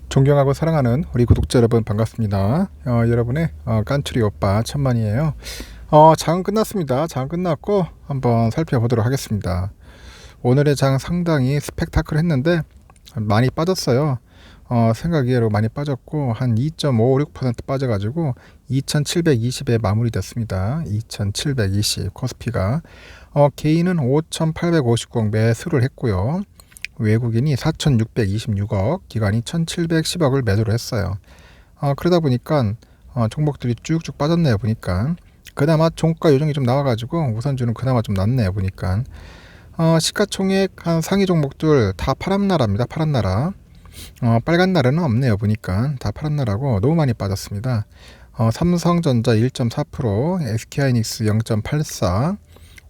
존경하고 사랑하는 우리 구독자 여러분 반갑습니다. 여러분의 깐추리 오빠 천만이에요. 장은 끝났습니다. 장 끝났고 한번 살펴보도록 하겠습니다. 오늘의 장 상당히 스펙타클했는데 많이 빠졌어요. 생각 이외로 많이 빠졌고 한 2.56% 빠져가지고 2720에 마무리됐습니다. 2720 코스피가 개인은 5859억 매수를 했고요. 외국인이 4,626억, 기관이 1,710억을 매도를 했어요. 그러다 보니까 종목들이 쭉쭉 빠졌네요. 보니까 그나마 종가 요정이 좀 나와가지고 우선주는 그나마 좀 낫네요. 보니까 시가총액 한 상위 종목들 다 파란 나라입니다. 파란 나라. 빨간 나라는 없네요. 보니까 다 파란 나라고 너무 많이 빠졌습니다. 삼성전자 1.4%, SK하이닉스 0.84,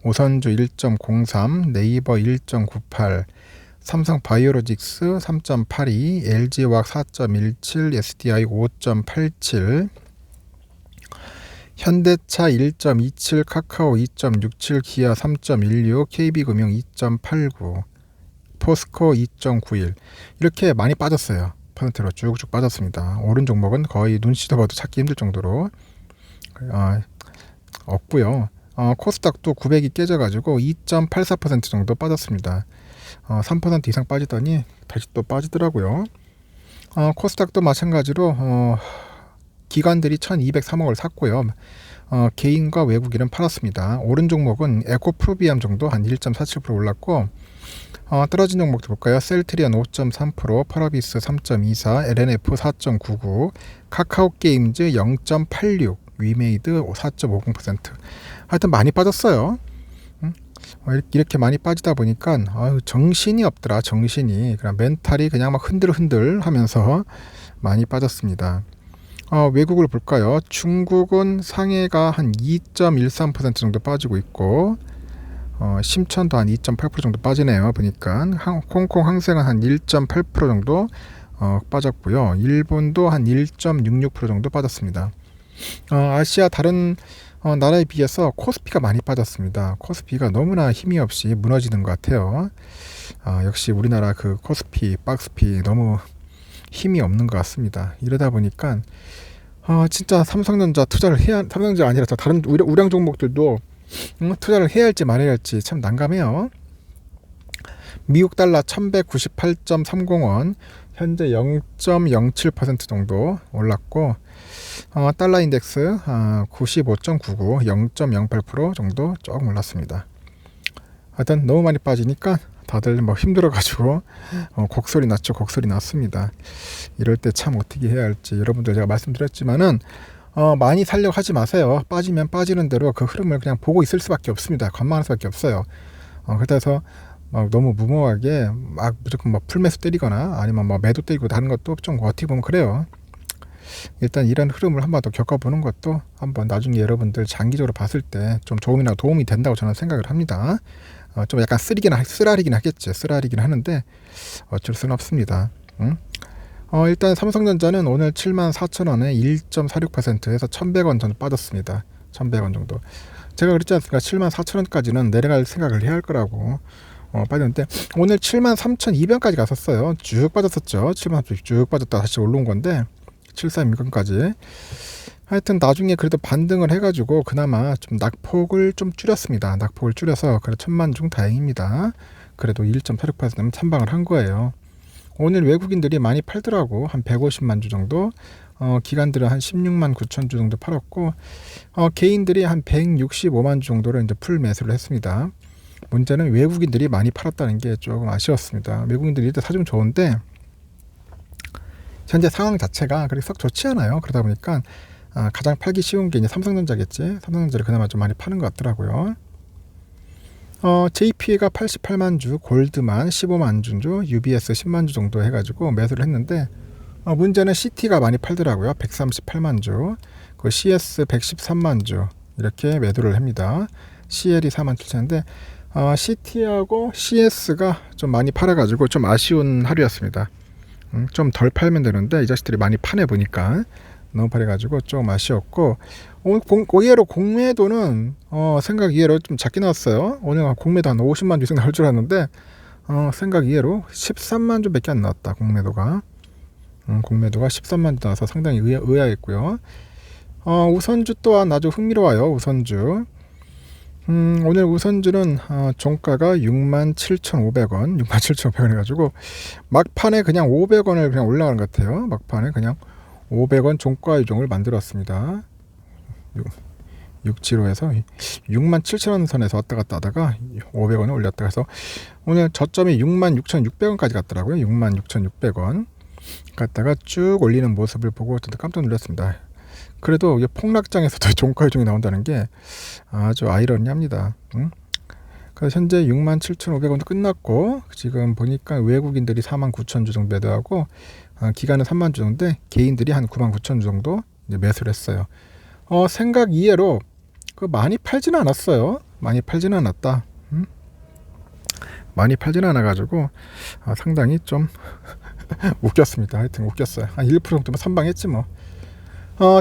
우선주 1.03, 네이버 1.98, 삼성바이오로직스 3.82, LG화학 4.17, SDI 5.87, 현대차 1.27, 카카오 2.67, 기아 3.16, KB금융 2.89, 포스코 2.91 이렇게 많이 빠졌어요. 퍼센트로 쭉쭉 빠졌습니다. 오른 종목은 거의 눈 씻어봐도 찾기 힘들 정도로 없고요. 코스닥도 900이 깨져가지고 2.84% 정도 빠졌습니다. 3% 이상 빠지더니 다시 또 빠지더라고요. 코스닥도 마찬가지로 기관들이 1203억을 샀고요. 개인과 외국인은 팔았습니다. 오른 종목은 에코프로비암 정도 한 1.47% 올랐고 떨어진 종목도 볼까요? 셀트리온 5.3%, 파라비스 3.24, LNF 4.99, 카카오게임즈 0.86, 위메이드 4.50%. 하여튼 많이 빠졌어요. 이렇게 많이 빠지다 보니까 정신이 없더라. 정신이 그냥 멘탈이 그냥 막 흔들흔들 하면서 많이 빠졌습니다. 외국을 볼까요? 중국은 상해가 한 2.13% 정도 빠지고 있고 심천도 한 2.8% 정도 빠지네요. 보니까 홍콩 항생은 한 1.8% 정도 빠졌고요. 일본도 한 1.66% 정도 빠졌습니다. 아시아 다른 나라에 비해서 코스피가 많이 빠졌습니다. 코스피가 너무나 힘이 없이 무너지는 것 같아요. 역시 우리나라 그 코스피, 박스피 너무 힘이 없는 것 같습니다. 이러다 보니까 진짜 삼성전자 투자를 해야, 삼성전자 아니라 다른 우량 종목들도 투자를 해야 할지 말아야 할지 참 난감해요. 미국 달러 1198.30원, 현재 0.07% 정도 올랐고 달러 인덱스 95.99, 0.08% 정도 조금 올랐습니다. 하여튼 너무 많이 빠지니까 다들 뭐 힘들어가지고 곡소리 났죠. 곡소리 났습니다. 이럴 때 참 어떻게 해야 할지 여러분들 제가 말씀드렸지만은 많이 살려고 하지 마세요. 빠지면 빠지는 대로 그 흐름을 그냥 보고 있을 수밖에 없습니다. 관망할 수밖에 없어요. 그래서 너무 무모하게 막 무조건 뭐 풀매수 때리거나 아니면 뭐 매도 때리고 다른 것도 좀 어떻게 보면 그래요. 일단 이런 흐름을 한번 더 겪어보는 것도 한번 나중에 여러분들 장기적으로 봤을 때 좀 조금이나 도움이 된다고 저는 생각을 합니다. 좀 약간 쓰라리긴 하겠지. 쓰라리긴 하는데 어쩔 수는 없습니다. 일단 삼성전자는 오늘 74,000원에 1.46%에서 1,100원 정도 빠졌습니다. 1,100원 정도. 제가 그랬지 않습니까? 74,000원까지는 내려갈 생각을 해야 할 거라고 빠졌는데 오늘 73,200원까지 갔었어요. 쭉 빠졌었죠. 73,000원 쭉 빠졌다 다시 올라온 건데 73,200원까지. 하여튼 나중에 그래도 반등을 해가지고 그나마 좀 낙폭을 좀 줄였습니다. 낙폭을 줄여서 그래 천만 중 다행입니다. 그래도 1.46%는 찬방을 한 거예요. 오늘 외국인들이 많이 팔더라고. 한 150만 주 정도. 기관들은 한 16만 9천 주 정도 팔았고 개인들이 한 165만 주 정도를 이제 풀 매수를 했습니다. 문제는 외국인들이 많이 팔았다는 게 조금 아쉬웠습니다. 외국인들이 일단 사주면 좋은데 현재 상황 자체가 그렇게 썩 좋지 않아요. 그러다 보니까 가장 팔기 쉬운 게 이제 삼성전자겠지. 삼성전자를 그나마 좀 많이 파는 것 같더라고요. JP가 88만 주, 골드만 15만 주, UBS 10만 주 정도 해가지고 매수를 했는데 문제는 CT가 많이 팔더라고요. 138만 주, 그 CS 113만 주 이렇게 매도를 합니다. CL이 47,000인데 CT하고 CS가 좀 많이 팔아가지고 좀 아쉬운 하루였습니다. 좀 덜 팔면 되는데 이 자식들이 많이 파내 보니까 너무 팔아가지고 좀 아쉬웠고 의외로 공매도는 생각 이외로 좀 작게 나왔어요. 오늘 공매도 한 50만 주 이상 나올 줄 알았는데 생각 이외로 13만 주밖에 안 나왔다. 공매도가 공매도가 13만 주 나와서 상당히 의아했고요. 우선주 또한 아주 흥미로워요. 우선주. 오늘 우선주는 종가가 67,500원, 67,500원 해가지고 막판에 그냥 500원을 그냥 올라가는 것 같아요. 막판에 그냥 500원 종가 유종을 만들었습니다. 675에서 67,000원 선에서 왔다 갔다 하다가 500원을 올렸다 해서 오늘 저점이 66,600원까지 갔더라고요. 66,600원 갔다가 쭉 올리는 모습을 보고 진짜 깜짝 놀랐습니다. 그래도 이게 폭락장에서도 종가 유종이 나온다는 게 아주 아이러니합니다. 그래서 현재 67,500원도 끝났고 지금 보니까 외국인들이 49,000주 정도 매도하고 기간은 3만 주 정도인데 개인들이 한 99,000주 정도 이제 매수를 했어요. 생각 이해로 많이 팔지는 않았어요. 많이 팔지는 않았다. 많이 팔지는 않아가지고 상당히 좀 웃겼습니다. 하여튼 웃겼어요. 한 1% 정도면 선방했지 뭐.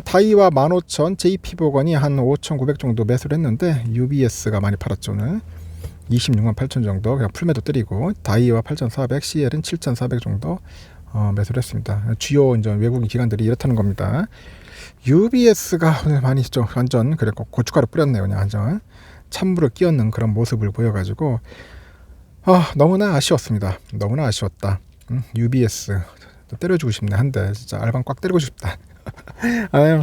다이와 15,000, JP보건이 한 5,900 정도 매수를 했는데 UBS가 많이 팔았죠. 오늘 26만 8천 정도 그냥 풀매도 때리고 다이와 8,400, CL은 7,400 정도 매수를 했습니다. 주요 이제 외국인 기관들이 이렇다는 겁니다. UBS가 오늘 많이 좀 완전 그랬고 고춧가루 뿌렸네요. 그냥 완전 찬물을 끼얹는 그런 모습을 보여가지고 너무나 아쉬웠습니다. 너무나 아쉬웠다. UBS 때려주고 싶네. 한대 진짜 알방 꽉 때리고 싶다.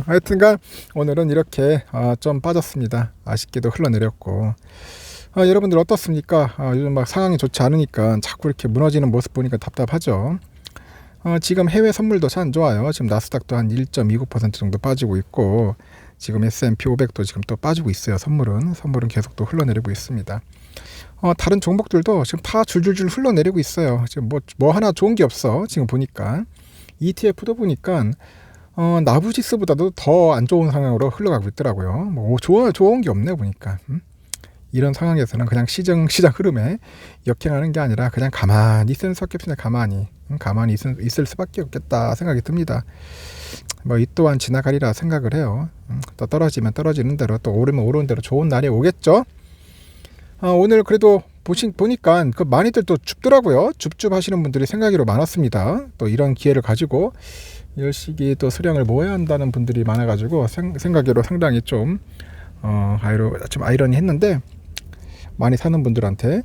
하여튼간 오늘은 이렇게 좀 빠졌습니다. 아쉽게도 흘러내렸고 여러분들 어떻습니까? 요즘 막 상황이 좋지 않으니까 자꾸 이렇게 무너지는 모습 보니까 답답하죠. 지금 해외 선물도 참 좋아요. 지금 나스닥도 한 1.29% 정도 빠지고 있고 지금 S&P 500도 지금 또 빠지고 있어요. 선물은 계속 또 흘러내리고 있습니다. 다른 종목들도 지금 다 줄줄줄 흘러내리고 있어요. 지금 뭐 하나 좋은 게 없어. 지금 보니까 ETF도 보니까 나부지수보다도 더 안 좋은 상황으로 흘러가고 있더라고요. 뭐 좋은 게 없네 보니까. 이런 상황에서는 그냥 시장 흐름에 역행하는 게 아니라 그냥 가만히 있을 수밖에 없습니다. 가만히 있을 수밖에 없겠다 생각이 듭니다. 뭐 이 또한 지나가리라 생각을 해요. 또 떨어지면 떨어지는 대로 또 오르면 오르는 대로 좋은 날이 오겠죠. 오늘 그래도 보니까 많이들 또 줍더라고요. 줍하시는 분들이 생각으로 많았습니다. 또 이런 기회를 가지고 열심히 또 수량을 모아야 한다는 분들이 많아가지고 생각으로 상당히 좀 아이러니했는데 많이 사는 분들한테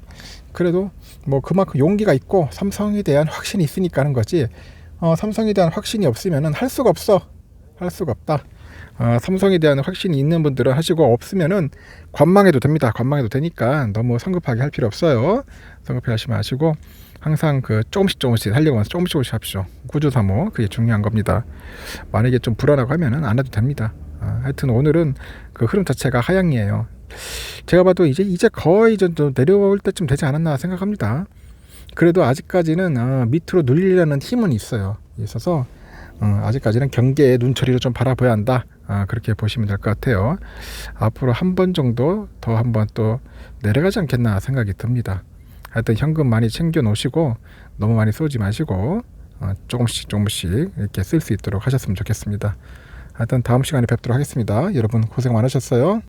그래도 뭐 그만큼 용기가 있고 삼성에 대한 확신이 있으니까 하는 거지. 삼성에 대한 확신이 없으면은 할 수가 없다. 삼성에 대한 확신이 있는 분들은 하시고 없으면은 관망해도 됩니다. 관망해도 되니까 너무 성급하게 할 필요 없어요. 성급하게 하지 마시고 항상 조금씩 하려고 하면서 조금씩 합시오. 구조사모 그게 중요한 겁니다. 만약에 좀 불안하고 하면은 안 해도 됩니다. 하여튼 오늘은 그 흐름 자체가 하향이에요. 제가 봐도 이제 거의 좀 내려올 때쯤 되지 않았나 생각합니다. 그래도 아직까지는 밑으로 눌리려는 힘은 있어서 아직까지는 경계의 눈초리로 좀 바라봐야 한다. 그렇게 보시면 될 것 같아요. 앞으로 한 번 정도 더 한번 또 내려가지 않겠나 생각이 듭니다. 하여튼 현금 많이 챙겨 놓으시고 너무 많이 쏘지 마시고 조금씩 이렇게 쓸 수 있도록 하셨으면 좋겠습니다. 하여튼 다음 시간에 뵙도록 하겠습니다. 여러분 고생 많으셨어요.